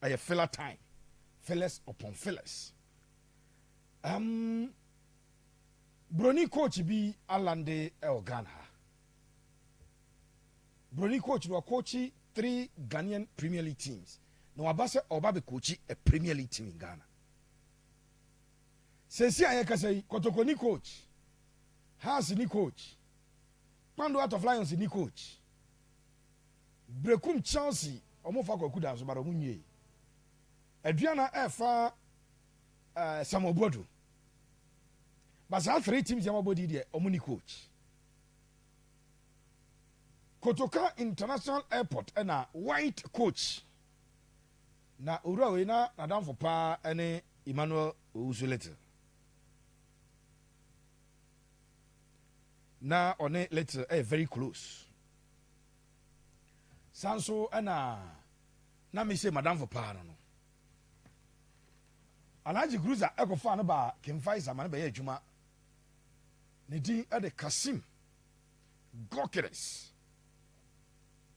a filler time. Fillers upon fillers. Brony coach be Alande El Ghana. Brony coach will coach 3 Ghanaian Premier League teams. No abase obabe coach a Premier League team in Ghana. Sesi ayeka say Kotoko ni coach. Has ni coach. Pando out of Lions ni coach. Brekum Chelsea omo fa kokuda so bara munye. Adriana efa Samobodu. But all 3 teams Yamabodi there omo ni coach. Kotoka International Airport and a white coach. Na urawe na nadam for pa ene Emmanuel Uzulete. Na on it letter very close. Sanso ana na me say madam for pa no. Alaji Cruiser eko fa no ba Kemfai Samane be adwuma. Ne din e de Kasim Gokeres.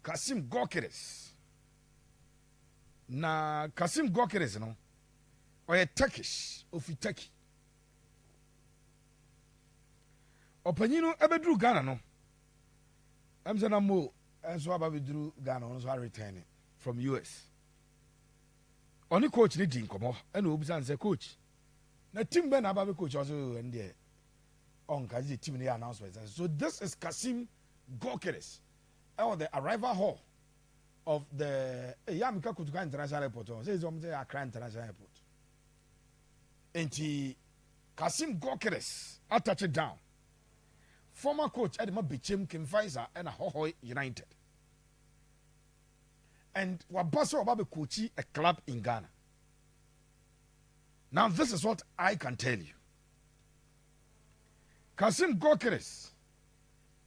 Kasim Gokeres. Na Kasim Gokeres no. Oye Turkish, ofi Turkey. Opanyino ebedru Ghana no. Emze na mo enso ababedru Ghana no so return from US. Oni coach ni din komo e na obisa nse coach. Na team be na ababe coach also and there. On kaji team ni announcement. So this is Kasim Gokeres. Or the arrival hall of the Yamika Kotoka International Airport. Says Accra International Airport. And Kasim Gokeres attach it down. Former coach Edma Bichim Kimfaiza and a Hohoi United. And Wabaso Obabe Kochi, a club in Ghana. Now this is what I can tell you. Kasim Gokeres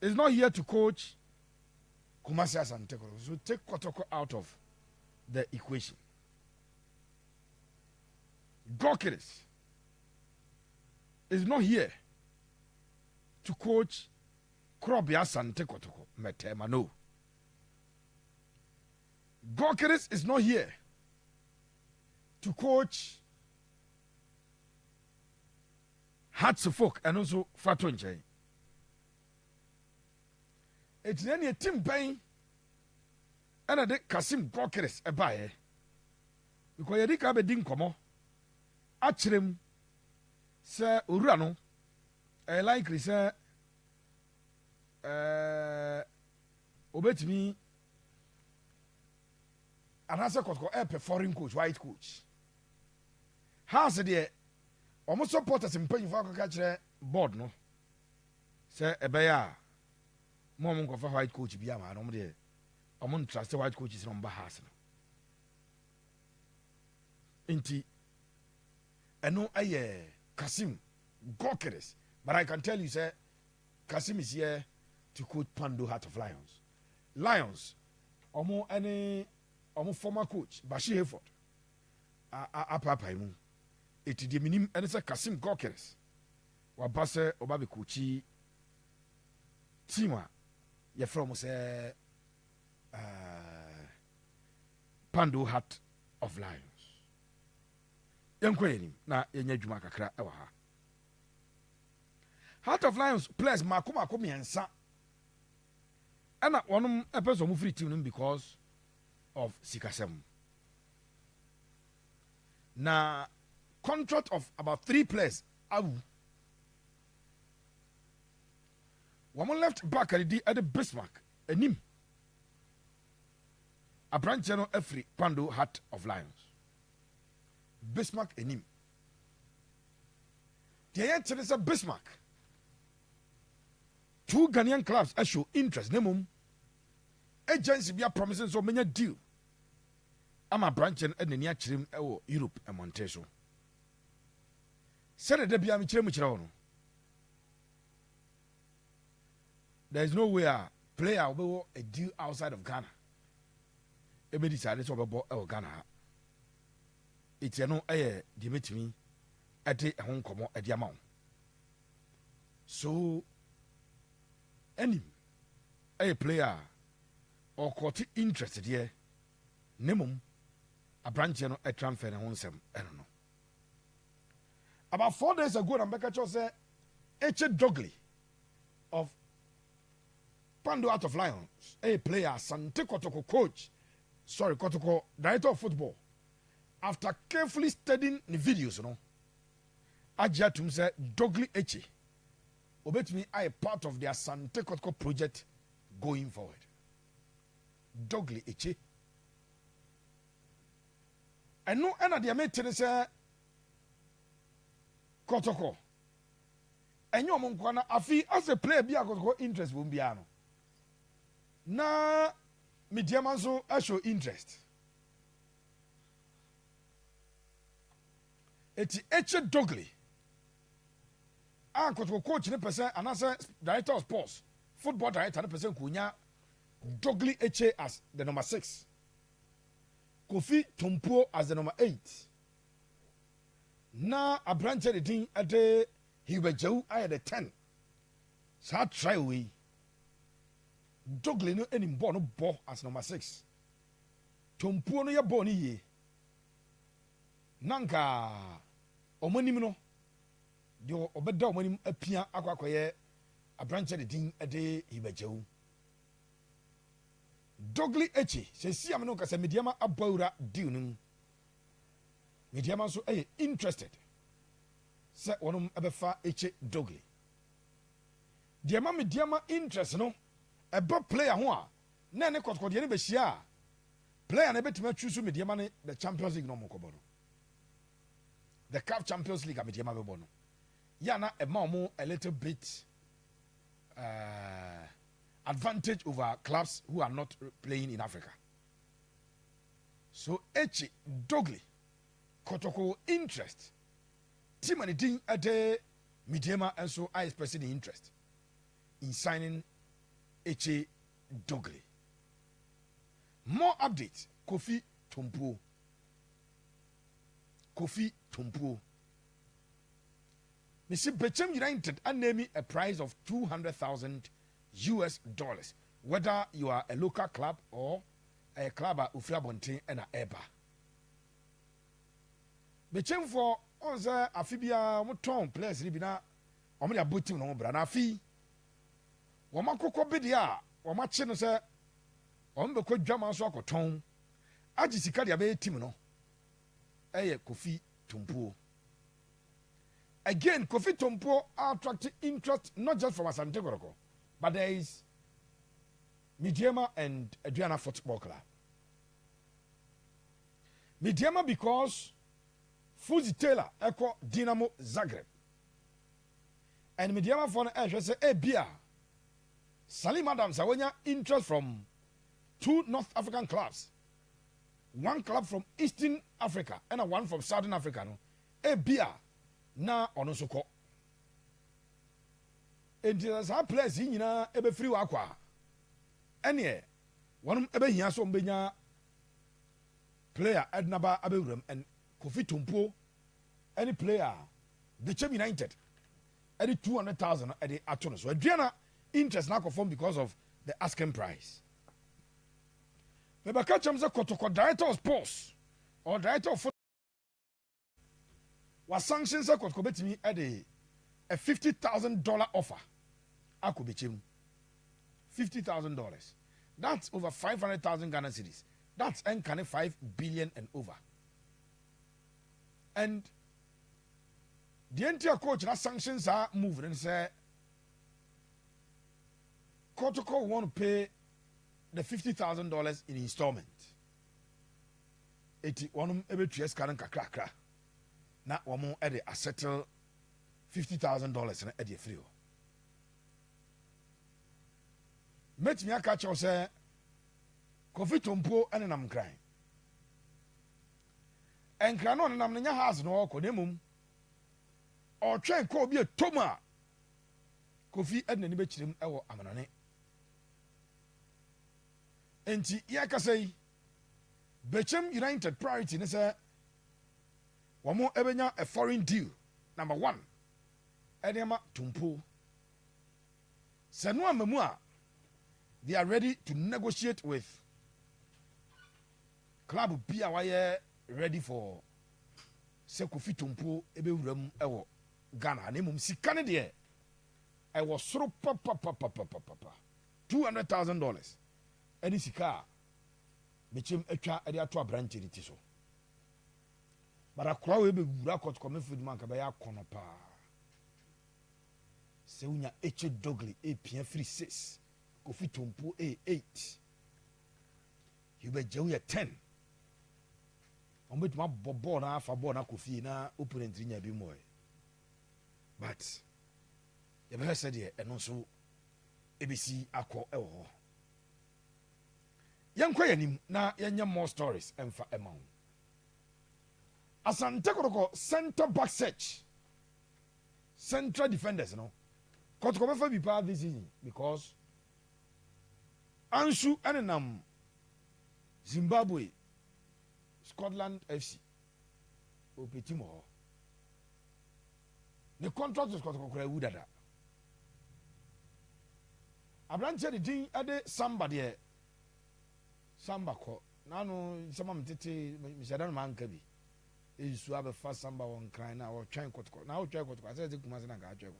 is not here to coach Kumasi Asante Kotoko. So take Kotoko out of the equation. Gokeres is not here to coach Krobia Asante Kotoko. Metema no. Gokeres is not here to coach Hatsufok and also Fatonje. It's any team paying and a Kasim Gokeres a buyer because you have a ding como. Achrim, Sir Urano, a likely sir, obey me. And as a foreign coach, white coach. How's it? Almost supporters in paying for catch board, no? Say a bear. Mom of a white coach be a man on there. I won't trust the white coaches from Bahas. Inti. And no, Kasim Gokeres. But I can tell you, sir, Kasim is here to coach Pando Heart of Lions. Lions, or any former coach, Bashi Hayford. Papa, it is the minimum, and it's a Kasim Gokeres. Wabase Obabi Kuchi Tima. You're from say Pando Heart of Lions. Young Queen, na yenye juma kakra ewa ha. Heart of Lions players makoma komi ensa. Ena wonum epeso mu free team because of Sikasem. Na contract of about 3 players awu. Woman left back at the Bismarck, a nim. A branch channel every Pando Heart of Lions. Bismarck a nim. The answer is a Bismarck. 2 Ghanaian clubs show interest. Nemum agency be a promising so many deal. I'm a branch and the near Chim Europe and Monteso. Said the Biami Chemichron. There is no way a player will a deal outside of Ghana. Ebe decided to about Ghana. It's no air Dimitri at the home common at the amount. So any a player or court interested here, Nemum branch no a transfer and one sem. I don't know. About 4 days ago, Ambeka said H. Dogley of Pando out of Lions, a player, Asante Kotoko Kotoko, director of football. After carefully studying the videos, Ajia to say Dogley Eche. Obet me, I a part of the Asante Kotoko project going forward. Dogley Eche. And no, and the American say Kotoko. And your Monkwana, Afi, as a player, be a Kotoko interest won't be ano. Na Midiamanso, I show interest. Eti Eche Dogley. Kotoko coach ne person, and as a director of sports, football director, ne person kunya Dogley Eche as the number 6. Kofi Tompuo as the number 8. Na a branch of the team at the Hibeju, I had the 10. So I try away. Dogley no any born ball as number 6. Tompuo no ya born ye. Nanka omonim no. Dio obeda omonim apia akwakoye a branch of the team at the Hibeju. Dogley Eche, se si ameno ka se mediama abawra diunum. Mediama so interested. Se wonum ebefa Eche Dogley. Diama mediama interest no. Eba player ho a na ne kotkode ne be hia. Player na betima choose mediama ne the Champions League no mokobo no. The CAF Champions League mediama bebo no. Ya na ema omo a little bit advantage over clubs who are not playing in Africa. So Eche Dogley Kotoko interest. Team and the thing at the Midiama and so I expressed the interest in signing Eche Dogley. More updates. Kofi Tompuo. Kofi Tompuo. Mr. Bechem United and name me a price of $200,000 US, whether you are a local club or a club at Ufrabonte and a Eba. Bechem for Oza Afibia Muton players Libina, Omelia Butim no Branafi. Wamakoko Bedia, Wamachino say, Ombeko Jama Soko Tom, Ajisikadia Bay Timino, Kofi Tompuo. Again, Kofi Tompuo attracted interest not just from Asante Kotoko, but there is Midiama and Adriana Football Club. Midiama because Fuzi Taylor echo Dinamo Zagreb. And Midiama for the say, Bia. Salim Adams, I interest from 2 North African clubs. 1 club from Eastern Africa and one from Southern Africa. No? Bia na onosoko. And there's a place in ebe free wakwa. Any one ebe here so mbenya player Ednaba Aberum and Kofi Tompuo. Any player, the Bechem United, any 200,000 at the Atono. So Adriana interest now confirmed because of the asking price. Maybe catch him Kotoko director of sports or director of football was sanctions a Kotoko bet me at a $50,000 offer. I could be him $50,000. That's over 500,000 Ghana cedis. That's kind 5 billion and over. And the entire coach that sanctions are moving and say Kotoko want to pay the $50,000 in installment. 81 every 3 years current kakra. Na one at a settle $50,000 at the free. Met me a catch or say Kofi Tompuo and I'm crying. And Cranon and I'm in your house no Kodemum or try and call be a Toma Kofi and the Nibachim or Amanane. And Yaka say Bechem United priority is a one more ebenya a foreign deal. Number 1. Edema Tompuo. Senua Memua. They are ready to negotiate with Club BIA ready for sɛ Kofi Tompuo ɛbɛwura mu ɛwɔ Ghana na mmom sika ne deɛ ɛwɔ soro papapapapapa $200,000 ɛne sika a bɛkyɛm atwa ɛde ato aberante ne ti so but akora wo ɛbɛwura Kotoko midfield mu anka bɛyɛ akɔnɔ paa sɛ wonya Eche Dogley ɛpia free 6 Kofi Tompuo 8 yɛbɛgya wo yɛ 10 ɔmbɛtumi abɔ bɔɔl na afa bɔɔl na Kofi na opponent nya bi mmɔɛ but yɛbɛhwɛ sɛ deɛ ɛno nso ɛbɛsi akɔ ɛwɔ hɔ yɛnkɔ yɛnim na yɛnyɛ more stories ɛmfa ɛma wo Asante Kotoko center back search central defenders no Kotoko bɛfa bi paa this season because Ansu ɛnenam Zimbabwe Scotland FC opeti mo hɔ ne contract with Kotoko kora ewu dada aberanteɛ de din ɛde Samba deɛ Samba kɔ nano nsɛm a metete mehyɛda no manka bi ɛnsu abɛfa Samba wɔ nkran na wɔtwɛn Kotoko na wɔtwɛn Kotoko asɛ sɛ kuma sɛ na nka atwɛn Kotoko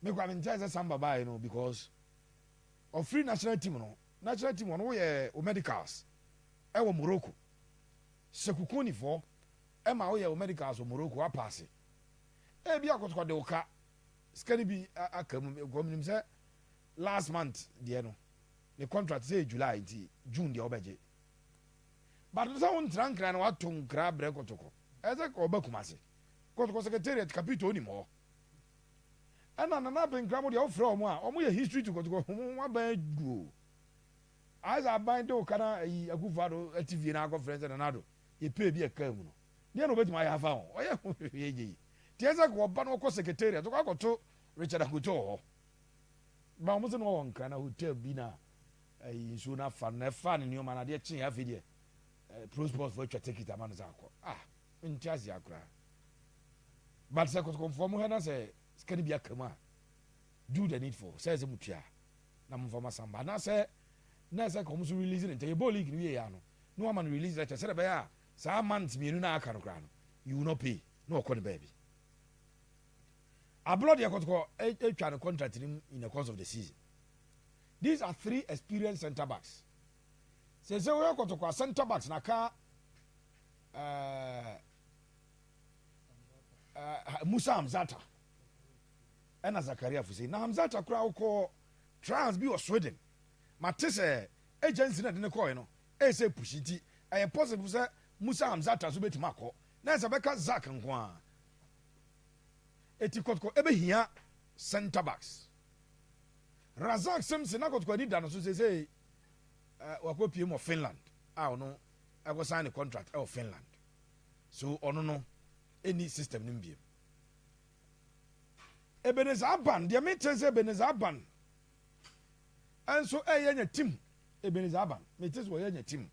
mekwa mentɛ sɛ Samba bae no because of free national team no ɔno woyɛ o medicals ɛwɔ Morocco sekukunifoɔ ɛma woyɛ o medicals wɔ Morocco apaase ebi Kotoko de woka skani bi akam gominim sɛ last month deɛ no the contract say July nti June deɛ ɔbɛgye but sɛ wo ntra nkra na wato nkra brɛ Kotoko ɛsɛ ka ɔba Kumase Kotoko secretariat capito onim hɔ ɛna nana benkra mo deɛ wofrɛ ɔmo a ɔmo yɛ history to Kotoko ɔmo aba guo as aban de okana ayi akufado TV na akɔ friends na nado ye pay bi eka mu no deɛ no obetuma ya fa ho ɔyɛ ho hwehweye tie sɛ ko ba no kɔ secretariat to akɔto Richard Akoto hɔ ba mo se no wɔ nkra na hotel bi na ayi so na fa ne ne ma na deɛ kyen afi deɛ pro sports for atwa ticket ama no sa akɔ ntiase akora but sɛ Kotoko form ho na sɛ skani bi aka mu a do the needful sɛ sɛ mutua na mo form Samba na sɛ na sɛ ko muso release ne tey ball league ni ye ya no no one man release letter sɛ be ya saa month mienu na aka no kra no you will not pay no okɔ ne baby abroad ye Kotoko etwa ne contract in the course of the season. These are 3 experienced center backs se we Kotoko center backs na ka Musa Hamzata ɛna Zakaria Fuse na Hamzata kra wokɔ trials bi wɔ Sweden matese agency na de ne kɔ no say pushiti ɛyɛ possible sɛ Musa Hamzata so betima akɔ na sɛ bɛka Zak nko a eti Kotoko ebehia center backs Razak Simpson na Kotoko di da no so say wakɔ pie mo Finland no ɛkɔ sign the contract of Finland so ɔno no any system no mbiem Ebenezer Aban deɛ me tell say Ebenezer Aban and so yenya team Ebenezer Aban me tell say yenya team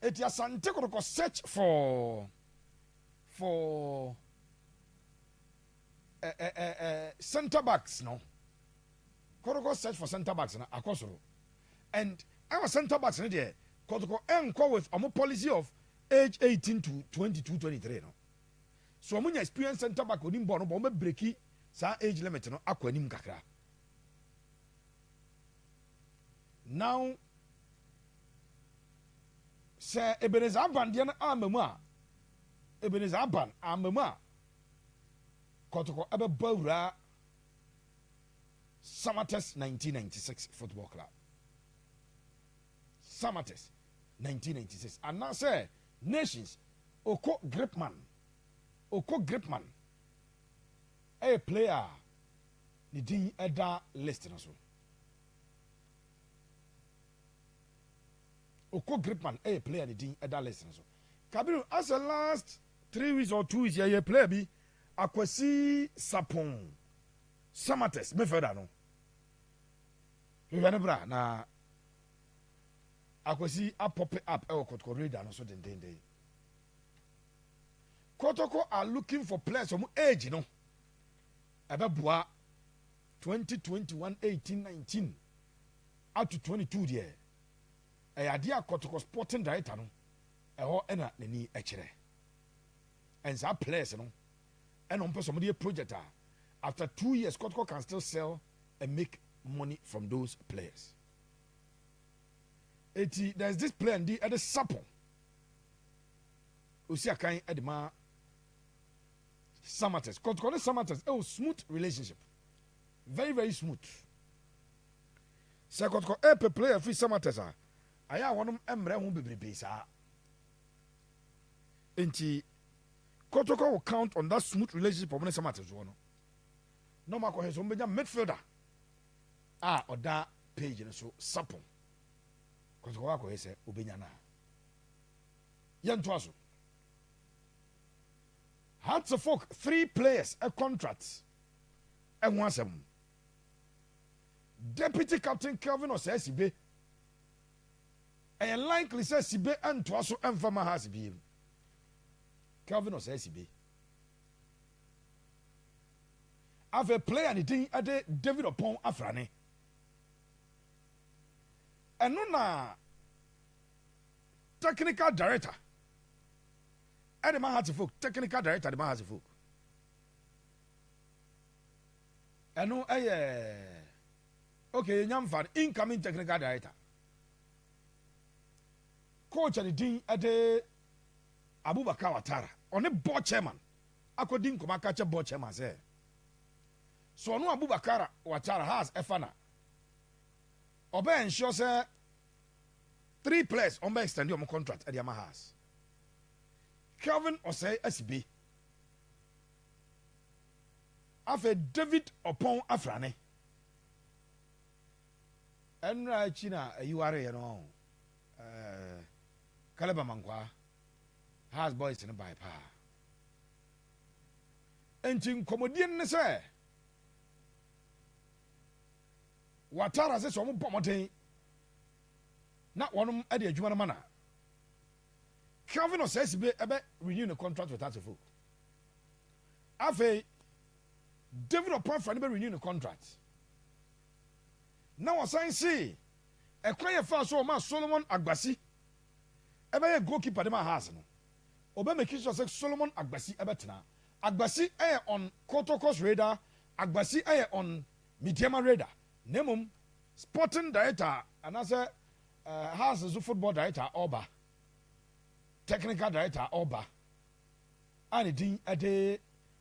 it Asante Kotoko search for center backs no Kotoko search for center backs na akosoro and our center backs no there Kotoko enko with a policy of age 18 to 22 23 no so omunya experience center back onim ball no bo breaki sa age limit no akwanim kakra now say Ebenezer Aban dia na amamu a Ebenezer Aban amamu a Kotoko ababawura Samartex 1996 football club Samartex 1996 and now say Nations Oko Gripman a player the din eda list na so Oko Gripman a player the din eda list na so Kabiru as the last 3 weeks or 2 weeks ya player bi Akwasi Sapon Samartex midfielder no bra na Akwasi a pop up e Kotoko radar no so den Kotoko are looking for players from age, you know. Ababua 2021, 18, 19, up to 22 there. idea Kotoko sporting director no ɛhɔ ɛna n'ani ɛkyerɛ and some players no and on person a project after 2 years Kotoko can still sell and make money from those players. There's this player and the other Sapon Usiakai Edema Samartex. Kotoko Samartex, oh, smooth relationship, very very smooth. So Kotoko a player free Samartex I want emre hu bebrebe sa enti Kotoko will count on that smooth relationship of Samartex no no mako he so mbenya midfielder oda page so Sapon Kotoko wa ko he se obenya na yento aso Hearts of Folk 3 players a contract and one asem Deputy Captain Kelvin Asibey and likely says Sibe and Twaso and Fama has been Kelvin Asibey. Have a player and it at the David upon Afrane. And no technical director. And the man has a folk, technical director, the man has a folk. And no, okay, young fan, incoming technical director. Coach and the dean at the Abubakar Watara on the board chairman. According to my catcher board chairman say. So no Abubakar Watara has a fana. Obey ensure say 3 players on by extend your contract at the Yamahas. Kelvin Asibey. After David upon Afrane. And China, you are you know. Kaleba Mangwa has boys in a by power. And in comedian say Watara says some pomote not one at the Jumana Mana. Kelvin says be renew the contract with Asifo. After David upon for renew the contract. Now I say a quiet fast so man Solomon Agbasi. Ebe goalkeeper dem has no. Obe make sure say Solomon Agbasi ebetena. Agbasi on Kotoko's radar, Agbasi on Midiama radar. Nemum sporting director and as has a football director Oba. Technical director Oba. And the ade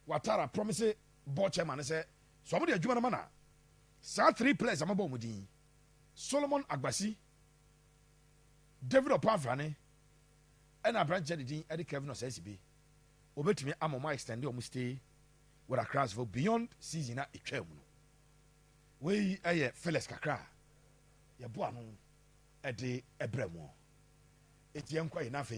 Watara promise board chairman say somebody adwuma mana. Sa 3 players amabo mudin. Solomon Agbasi, David Opafrane, and a branch editing Eddie Kevin Asibey. Obetime amoma extend your stay with a crash for beyond season at Etrem. We a Felix Kakra, ya boano, a day a bremo. It's young quite enough.